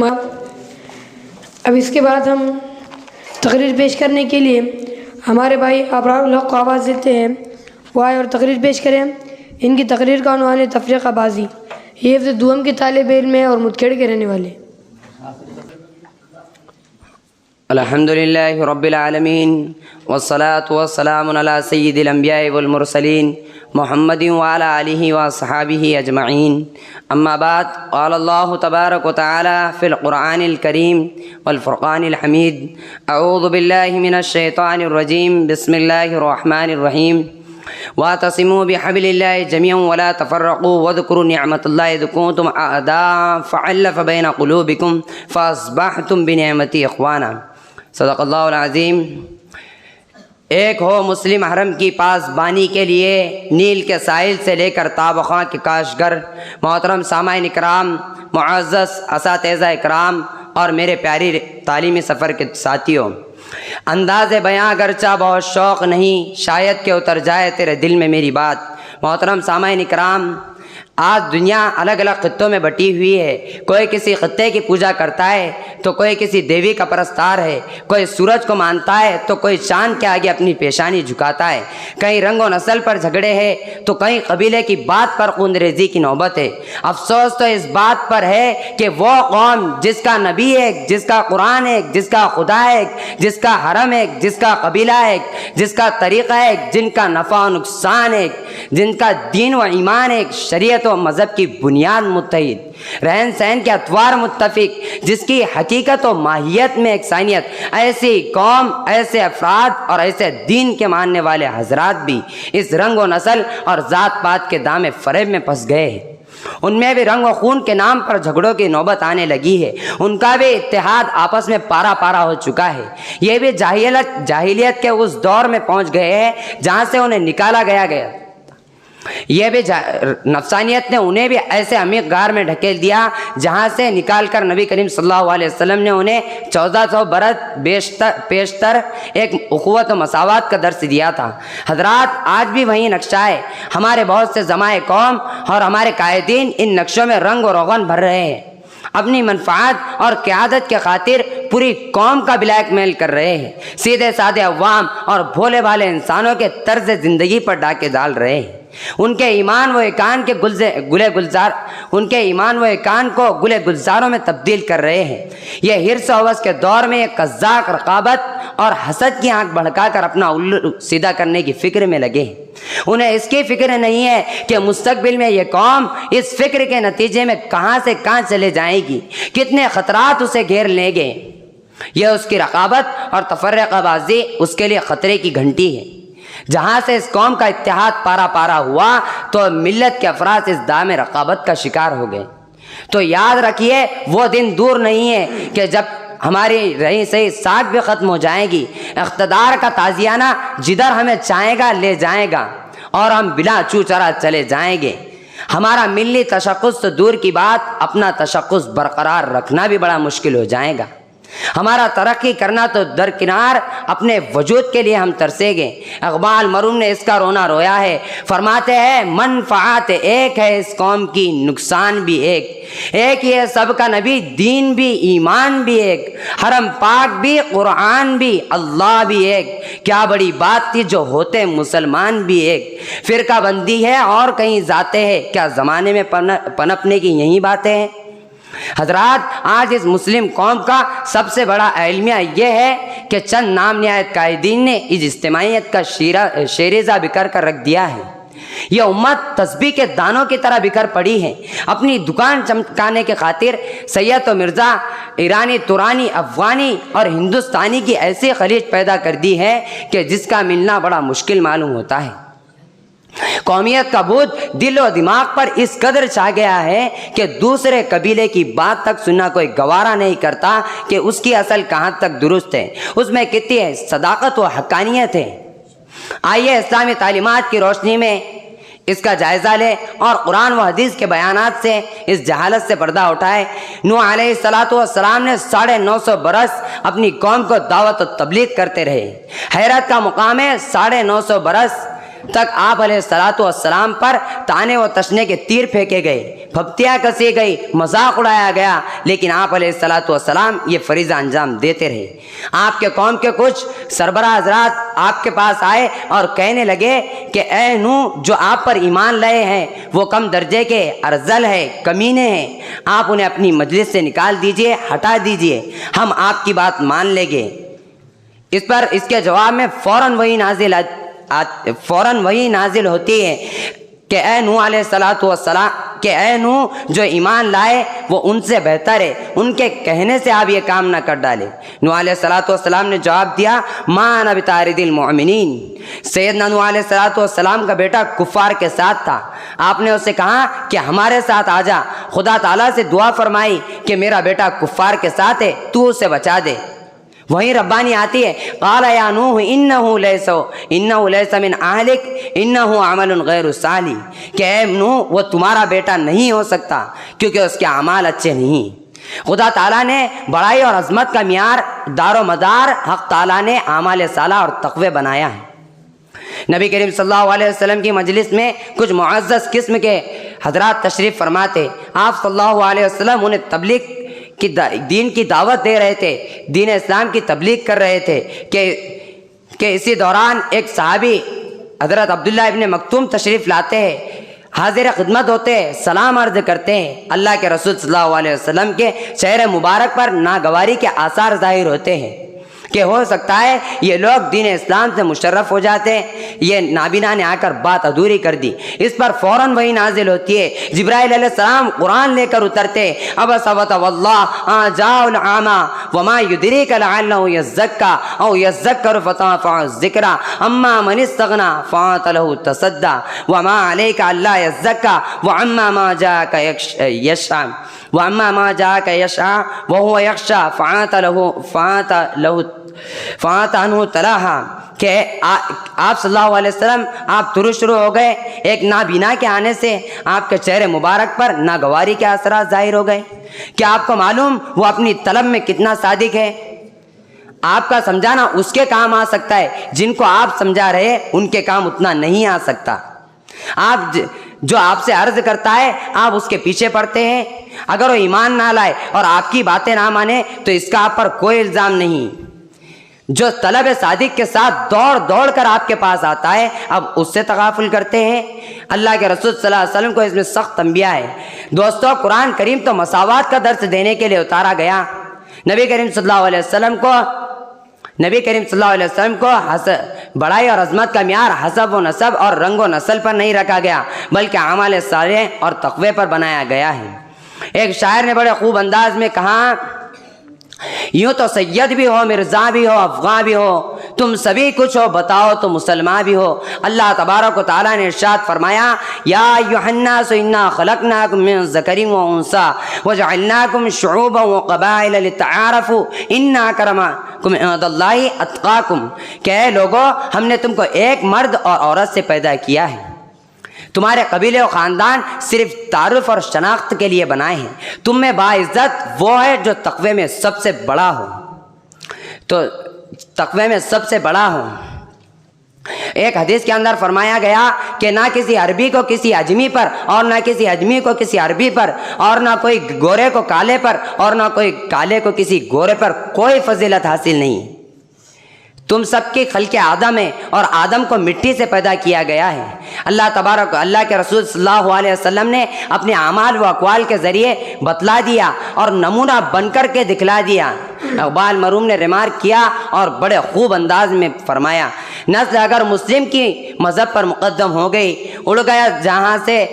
اب اس کے بعد ہم تقریر پیش کرنے کے لیے ہمارے بھائی ابرار الحق کو آواز دیتے ہیں، وہ آئے اور تقریر پیش کریں۔ ان کی تقریر کا عنوان ہے تفریقہ بازی۔ یہ حفظ دوم کے طالب علم ہیں اور مدکھیڑ کے رہنے والے۔ الحمد للہ رب العالمین والصلاة والسلام علی سید الانبیاء والمرسلین محمد وعلی آلہ وصحابہ اجمعین، اما بعد، قال اللہ تبارک و تعالی فی القرآن الکریم والفرقان الحمید، اعوذ باللہ من الشیطان الرجیم، بسم اللہ الرحمن الرحیم، واعتصموا بحبل اللہ جميعا ولا تفرقوا واذکروا نعمت اللہ اذ کنتم اعداء فألف بین قلوبکم فاصبحتم بنعمتی اخوانا۔ صدق اللہ العظیم۔ ایک ہو مسلم حرم کی پاسبانی کے لیے نیل کے ساحل سے لے کر تابخواں کے کاشگر، محترم سامعین اکرام، معزز اساتذہ اکرام اور میرے پیاری تعلیمی سفر کے ساتھیوں، انداز بیاں اگرچہ بہت شوق نہیں، شاید کہ اتر جائے تیرے دل میں میری بات۔ محترم سامعین اکرام، آج دنیا الگ الگ خطوں میں بٹی ہوئی ہے۔ کوئی کسی خطے کی پوجا کرتا ہے تو کوئی کسی دیوی کا پرستار ہے، کوئی سورج کو مانتا ہے تو کوئی چاند کے آگے اپنی پیشانی جھکاتا ہے، کہیں رنگ و نسل پر جھگڑے ہیں تو کہیں قبیلے کی بات پر خون ریزی کی نوبت ہے۔ افسوس تو اس بات پر ہے کہ وہ قوم جس کا نبی ایک، جس کا قرآن ایک، جس کا خدا ایک، جس کا حرم ایک، جس کا قبیلہ ایک، جس کا طریقہ ایک، جن کا نفع و نقصان ایک، جن کا دین و ایمان ایک، شریعت و مذہب کی بنیاد متحد، رہن سہن کے اطوار متفق، جس کی حقیقت و ماہیت میں یکسانیت، ایسی قوم، ایسے افراد اور ایسے دین کے ماننے والے حضرات بھی اس رنگ و نسل اور ذات پات کے دام فریب میں پھنس گئے ہیں۔ ان میں بھی رنگ و خون کے نام پر جھگڑوں کی نوبت آنے لگی ہے، ان کا بھی اتحاد آپس میں پارا پارا ہو چکا ہے۔ یہ بھی جاہلیت کے اس دور میں پہنچ گئے ہیں جہاں سے انہیں نکالا گیا یہ بھی نفسانیت نے انہیں بھی ایسے عمیق غار میں ڈھکیل دیا جہاں سے نکال کر نبی کریم صلی اللہ علیہ وسلم نے انہیں 1400 برس پیشتر ایک اخوت و مساوات کا درس دیا تھا۔ حضرات، آج بھی وہی نقشہ ہے۔ ہمارے بہت سے زمائے قوم اور ہمارے قائدین ان نقشوں میں رنگ و روغن بھر رہے ہیں، اپنی منفعت اور قیادت کے خاطر پوری قوم کا بلیک میل کر رہے ہیں، سیدھے سادے عوام اور بھولے بھالے انسانوں کے طرز زندگی پر ڈاکے ڈال رہے ہیں۔ ان کے ایمان و ایقان کو گلے گلزاروں میں تبدیل کر رہے ہیں۔ یہ حرص و ہوس کے دور میں ایک قذاق رقابت اور حسد کی آنکھ بھڑکا کر اپنا الو سیدھا کرنے کی فکر میں لگے ہیں۔ انہیں اس کی فکر نہیں ہے کہ مستقبل میں یہ قوم اس فکر کے نتیجے میں کہاں سے کہاں چلے جائے گی، کتنے خطرات اسے گھیر لیں گے۔ یہ اس کی رقابت اور تفرقہ بازی اس کے لیے خطرے کی گھنٹی ہے۔ جہاں سے اس قوم کا اتحاد پارا پارا ہوا تو ملت کے افراد اس دام رقابت کا شکار ہو گئے۔ تو یاد رکھیے، وہ دن دور نہیں ہے کہ جب ہماری رہی سہی ساکھ بھی ختم ہو جائے گی، اقتدار کا تازیانہ جدھر ہمیں چاہے گا لے جائے گا اور ہم بلا چوچرا چلے جائیں گے۔ ہمارا ملی تشخص تو دور کی بات، اپنا تشخص برقرار رکھنا بھی بڑا مشکل ہو جائے گا۔ ہمارا ترقی کرنا تو درکنار، اپنے وجود کے لیے ہم ترسیں گے۔ اقبال مرحوم نے اس کا رونا رویا ہے، فرماتے ہیں منفعت ایک ہے اس قوم کی، نقصان بھی ایک ہی ہے سب کا نبی، دین بھی ایمان بھی ایک، حرم پاک بھی قرآن بھی اللہ بھی ایک، کیا بڑی بات تھی جو ہوتے مسلمان بھی ایک، فرقہ بندی ہے اور کہیں ذاتیں ہیں، کیا زمانے میں پنپنے کی یہی باتیں ہیں۔ حضرات، آج اس مسلم قوم کا سب سے بڑا المیہ یہ ہے کہ چند نام نہایت قائدین نے اس اجتماعیت کا شیرزہ بکھر کر رکھ دیا ہے۔ یہ امت تسبیح کے دانوں کی طرح بکھر پڑی ہے۔ اپنی دکان چمکانے کے خاطر سید و مرزا، ایرانی، ترانی، افغانی اور ہندوستانی کی ایسی خلیج پیدا کر دی ہے کہ جس کا ملنا بڑا مشکل معلوم ہوتا ہے۔ قومیت کا بھوت دل و دماغ پر اس قدر چھا گیا ہے کہ دوسرے قبیلے کی بات تک سننا کوئی گوارا نہیں کرتا کہ اس کی اصل کہاں تک درست ہے، اس میں کتنی صداقت و حقانیت ہے۔ آئیے اسلامی تعلیمات کی روشنی میں اس کا جائزہ لے اور قرآن و حدیث کے بیانات سے اس جہالت سے پردہ اٹھائے۔ نوح علیہ السلام نے 950 برس اپنی قوم کو دعوت و تبلیغ کرتے رہے۔ حیرت کا مقام ہے 950 برس تک آپ علیہ الصلوۃ والسلام پر تانے و تشنے کے تیر پھینکے گئے، پھپتیاں کسی گئی، مذاق اڑایا گیا، لیکن آپ علیہ الصلوۃ والسلام یہ فریضہ انجام دیتے رہے۔ آپ کے قوم کے کچھ سربراہ حضرات آپ کے پاس آئے اور کہنے لگے کہ اے نوح، جو آپ پر ایمان لائے ہیں وہ کم درجے کے ارذل ہے، کمینے ہیں، آپ انہیں اپنی مجلس سے نکال دیجئے، ہٹا دیجئے، ہم آپ کی بات مان لیں گے۔ اس کے جواب میں فوراً وہی نازل ہوتی ہے کہ اے نوح علیہ الصلوۃ والسلام، کہ اے نوح، جو ایمان لائے وہ ان سے بہتر ہے، ان کے کہنے سے آپ یہ کام نہ کر ڈالے۔ نوح علیہ الصلوۃ والسلام نے جواب دیا، ما انا بطارد المؤمنین۔ سیدنا نوح علیہ الصلوۃ والسلام کا بیٹا کفار کے ساتھ تھا۔ آپ نے اسے کہا کہ ہمارے ساتھ آ جا، خدا تعالیٰ سے دعا فرمائی کہ میرا بیٹا کفار کے ساتھ ہے، تو اسے بچا دے۔ وہیں ربانی آتی ہے، قال یا نوح انہ لیس من اہلک انہ عمل غیر صالح، کہ اے نوح وہ تمہارا بیٹا نہیں ہو سکتا کیونکہ اس کے اعمال اچھے نہیں۔ خدا تعالیٰ نے بڑائی اور عظمت کا معیار دار و مدار حق تعالیٰ نے اعمال صالحہ اور تقوی بنایا ہے۔ نبی کریم صلی اللہ علیہ وسلم کی مجلس میں کچھ معزز قسم کے حضرات تشریف فرماتے، آپ صلی اللہ علیہ وسلم انہیں تبلیغ کہ دین کی دعوت دے رہے تھے، دین اسلام کی تبلیغ کر رہے تھے کہ اسی دوران ایک صحابی حضرت عبداللہ ابن مکتوم تشریف لاتے ہیں، حاضر خدمت ہوتے ہیں، سلام عرض کرتے ہیں۔ اللہ کے رسول صلی اللہ علیہ وسلم کے چہرے مبارک پر ناگواری کے آثار ظاہر ہوتے ہیں کہ ہو سکتا ہے یہ لوگ دین اسلام سے مشرف ہو جاتے ہیں، یہ نابینا نے آ کر بات ادھوری کر دی۔ اس پر فوراً وہی نازل ہوتی ہے، جبرائیل علیہ السلام قرآن لے کر اترتے، عبس وتولیٰ جاء الأعمى وما يدريك لعله يزكى او يذكر فتنفعه الذكرى اما من استغنى فانت له تصدى وما عليك الا يزكى واما ما جاءك يشفع واما ما جاءك يشفع وهو يخشى فانت عنه تلاها، کہ آپ صلی اللہ علیہ وسلم آپ شروع ہو گئے، ایک نابینا کے آنے سے آپ کے چہرے مبارک پر ناگواری کے اثرات ظاہر ہو گئے۔ کیا آپ کو معلوم وہ اپنی طلب میں کتنا صادق ہے؟ آپ کا سمجھانا اس کے کام آ سکتا ہے جن کو آپ سمجھا رہے ان کے کام اتنا نہیں آ سکتا۔ جو آپ سے عرض کرتا ہے آپ اس کے پیچھے پڑتے ہیں، اگر وہ ایمان نہ لائے اور آپ کی باتیں نہ مانے تو اس کا آپ پر کوئی الزام نہیں۔ جو طلب صادق کے ساتھ دوڑ کر آپ کے پاس آتا ہے اب اس سے تغافل کرتے ہیں۔ اللہ کے رسول صلی اللہ علیہ وسلم کو اس میں سخت تنبیہ ہے۔ دوستو، قرآن کریم تو مساوات کا درس دینے کے لیے اتارا گیا۔ نبی کریم صلی اللہ علیہ وسلم کو بڑائی اور عظمت کا معیار حسب و نسب اور رنگ و نسل پر نہیں رکھا گیا بلکہ اعمال صالح اور تقوی پر بنایا گیا ہے۔ ایک شاعر نے بڑے خوب انداز میں کہا، یوں تو سید بھی ہو، مرزا بھی ہو، افغان بھی ہو، تم سبھی کچھ ہو، بتاؤ تو مسلمان بھی ہو۔ اللہ تبارک و تعالیٰ نے ارشاد فرمایا، یا ایھا الناس انا خلقناکم من ذکر و انثی وجعلناکم شعوبا وقبائل لتعارفوا ان اکرمکم عند اللہ اتقاکم، کہ اے لوگو ہم نے تم کو ایک مرد اور عورت سے پیدا کیا ہے، تمہارے قبیلے و خاندان صرف تعارف اور شناخت کے لیے بنائے ہیں، تم میں باعزت وہ ہے جو تقوی میں سب سے بڑا ہو۔ ایک حدیث کے اندر فرمایا گیا کہ نہ کسی عربی کو کسی اجمی پر اور نہ کسی اجمی کو کسی عربی پر اور نہ کوئی گورے کو کالے پر اور نہ کوئی کالے کو کسی گورے پر کوئی فضیلت حاصل نہیں ہے، تم سب کی خلق آدم ہے اور آدم کو مٹی سے پیدا کیا گیا ہے۔ اللہ کے رسول صلی اللہ علیہ وسلم نے اپنے اعمال و اقوال کے ذریعے بتلا دیا اور نمونہ بن کر کے دکھلا دیا۔ اقبال مرحوم نے ریمارک کیا اور بڑے خوب انداز میں فرمایا، نسل اگر مسلم کی مذہب پر مقدم ہو گئی، اڑ گیا جہاں سے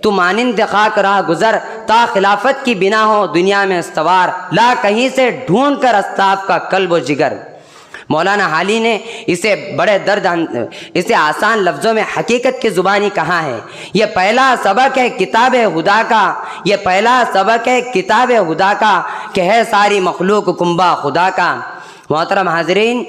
تو مانند خاک راہ گزر، تا خلافت کی بنا ہو دنیا میں استوار، لا کہیں سے ڈھونڈ کر استاف کا قلب و جگر۔ مولانا حالی نے اسے آسان لفظوں میں حقیقت کی زبانی کہا ہے، یہ پہلا سبق ہے کتاب خدا کا کہ ہے ساری مخلوق کنبہ خدا کا۔ محترم حاضرین،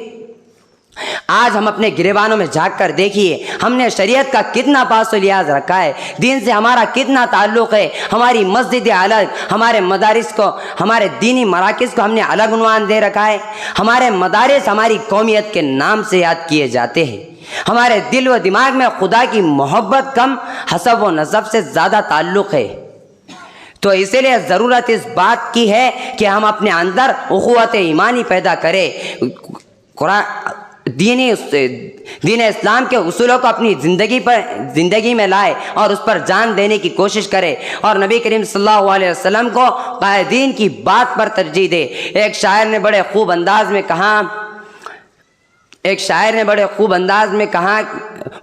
آج ہم اپنے گریبانوں میں جھانک کر دیکھیے، ہم نے شریعت کا کتنا پاس و لحاظ رکھا ہے، دین سے ہمارا کتنا تعلق ہے۔ ہماری مسجد الگ، ہمارے مدارس کو، ہمارے دینی مراکز کو ہم نے الگ عنوان دے رکھا ہے، ہمارے مدارس ہماری قومیت کے نام سے یاد کیے جاتے ہیں۔ ہمارے دل و دماغ میں خدا کی محبت کم، حسب و نسب سے زیادہ تعلق ہے۔ تو اسی لیے ضرورت اس بات کی ہے کہ ہم اپنے اندر اخوت ایمانی پیدا کریں، دین اسلام کے اصولوں کو اپنی زندگی میں لائے اور اس پر جان دینے کی کوشش کرے، اور نبی کریم صلی اللہ علیہ وسلم کو قائدین کی بات پر ترجیح دے۔ ایک شاعر نے بڑے خوب انداز میں کہا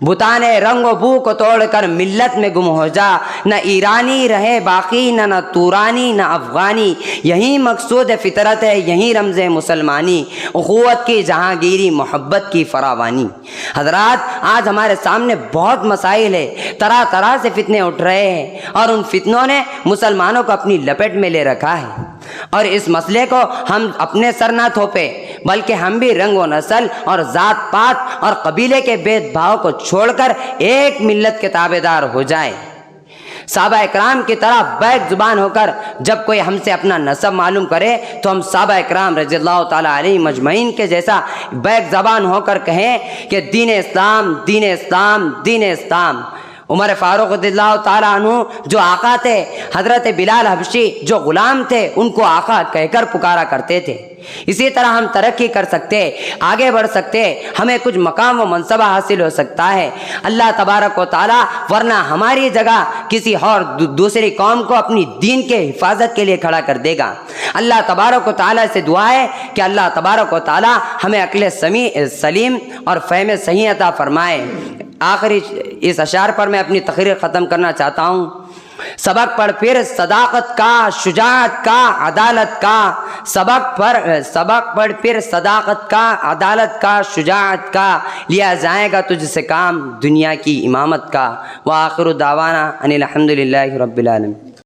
بتانے رنگ و بو کو توڑ کر ملت میں گم ہو جا، نہ ایرانی رہے باقی نہ تورانی نہ افغانی، یہی مقصود فطرت ہے یہی رمز مسلمانی، اخوت کی جہانگیری محبت کی فراوانی۔ حضرات، آج ہمارے سامنے بہت مسائل ہے، طرح طرح سے فتنے اٹھ رہے ہیں، اور ان فتنوں نے مسلمانوں کو اپنی لپیٹ میں لے رکھا ہے، اور اس مسئلے کو ہم اپنے سر نہ تھوپے، بلکہ ہم بھی رنگ و نسل اور ذات پات اور قبیلے کے بھید بھاؤ کو چھوڑ کر ایک ملت کے تابع دار ہو جائیں۔ صحابہ اکرام کی طرح بیک زبان ہو کر جب کوئی ہم سے اپنا نسب معلوم کرے تو ہم صحابہ اکرام رضی اللہ تعالیٰ علیہ مجمعین کے جیسا بیک زبان ہو کر کہیں کہ دین اسلام، دین اسلام، دین اسلام۔ عمر فاروق رضی اللہ تعالیٰ عنہ جو آقا تھے، حضرت بلال حبشی جو غلام تھے، ان کو آقا کہہ کر پکارا کرتے تھے۔ اسی طرح ہم ترقی کر سکتے، آگے بڑھ سکتے، ہمیں کچھ مقام و منصبہ حاصل ہو سکتا ہے۔ اللہ تبارک و تعالیٰ ورنہ ہماری جگہ کسی اور دوسری قوم کو اپنی دین کے حفاظت کے لیے کھڑا کر دے گا۔ اللہ تبارک و تعالیٰ سے دعا ہے کہ اللہ تبارک و تعالیٰ ہمیں عقل سلیم اور فہم صحیح عطا فرمائے۔ آخری اس اشعار پر میں اپنی تقریر ختم کرنا چاہتا ہوں۔ سبق پڑھ پھر صداقت کا، شجاعت کا، عدالت کا، سبق پڑھ پھر صداقت کا، عدالت کا، شجاعت کا، لیا جائے گا تجھ سے کام دنیا کی امامت کا۔ وآخر دعوانا ان الحمد للہ رب العالمین۔